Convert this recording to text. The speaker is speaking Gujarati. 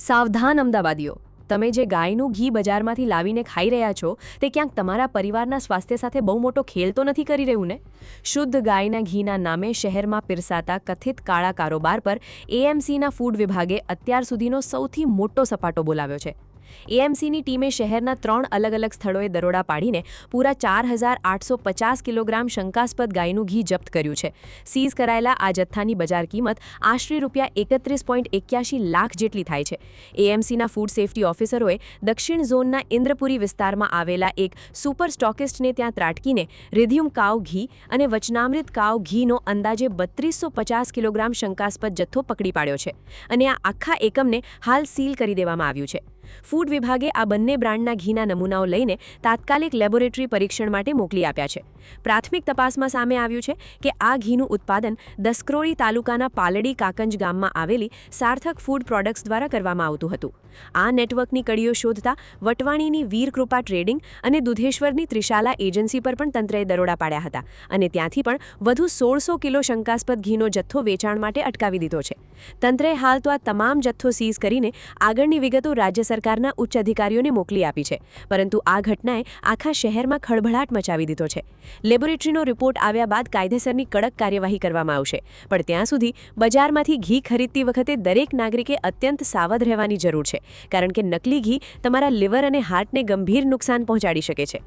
સાવધાન અમદાવાદીઓ, તમે જે ગાયનું ઘી બજારમાંથી લાવીને ખાઈ રહ્યા છો તે ક્યાંક તમારા પરિવારના સ્વાસ્થ્ય સાથે બહુ મોટો ખેલ તો નથી કરી રહ્યું ને? શુદ્ધ ગાયના ઘીના નામે શહેરમાં પીરસાતા કથિત કાળા કારોબાર પર એએમસીના ફૂડ વિભાગે અત્યાર સુધીનો સૌથી મોટો સપાટો બોલાવ્યો છે. એએમસીની ટીમે શહેરના 3 અલગ અલગ સ્થળોએ દરોડા પાડીને પૂરા 4850 કિલોગ્રામ શંકાસ્પદ ગાયનું ઘી જપ્ત કર્યું છે. સીઝ કરાયેલા આ જથ્થાની બજાર કિંમત આશરે ₹31.81 લાખ જેટલી થાય છે. એએમસીના ફૂડ સેફ્ટી ઓફિસરોએ દક્ષિણ ઝોનના ઇન્દ્રપુરી વિસ્તારમાં આવેલા એક સુપર સ્ટોકિસ્ટને ત્યાં ત્રાટકીને રિધ્યુમ કાવ ઘી અને વચનામૃત કાવ ઘીનો અંદાજે 3250 કિલોગ્રામ શંકાસ્પદ જથ્થો પકડી પાડ્યો છે અને આ આખા એકમને હાલ સીલ કરી દેવામાં આવ્યું છે. ફૂડ વિભાગે આ બંને બ્રાન્ડના ઘીના નમૂનાઓ લઈને તાત્કાલિક લેબોરેટરી પરીક્ષણ માટે મોકલી આપ્યા છે. પ્રાથમિક તપાસમાં સામે આવ્યું છે કે આ ઘીનું ઉત્પાદન દસક્રોળી તાલુકાના પાલડી કાકંજ ગામમાં આવેલી સાર્થક ફૂડ પ્રોડક્ટ્સ દ્વારા કરવામાં આવતું હતું. આ નેટવર્કની કડીઓ શોધતા વટવાણીની વીરકૃપા ટ્રેડિંગ અને દુધેશ્વરની ત્રિશાલા એજન્સી પર પણ તંત્રએ દરોડા પાડ્યા હતા અને ત્યાંથી પણ વધુ 1600 કિલો શંકાસ્પદ ઘીનો જથ્થો વેચાણ માટે અટકાવી દીધો છે. તંત્રએ હાલ તો આ તમામ જથ્થો સીઝ કરીને આગળની વિગતો રાજ્ય સરકારના ઉચ્ચ અધિકારીઓને મોકલી આપી છે, પરંતુ આ ઘટનાએ આખા શહેરમાં ખળભળાટ મચાવી દીધો છે. લેબોરેટરીનો રિપોર્ટ આવ્યા બાદ કાયદેસરની કડક કાર્યવાહી કરવામાં આવશે, પણ ત્યાં સુધી બજારમાંથી ઘી ખરીદતી વખતે દરેક નાગરિકે અત્યંત સાવધ રહેવાની જરૂર છે, કારણ કે નકલી ઘી તમારા લિવર અને હાર્ટને ગંભીર નુકસાન પહોંચાડી શકે છે.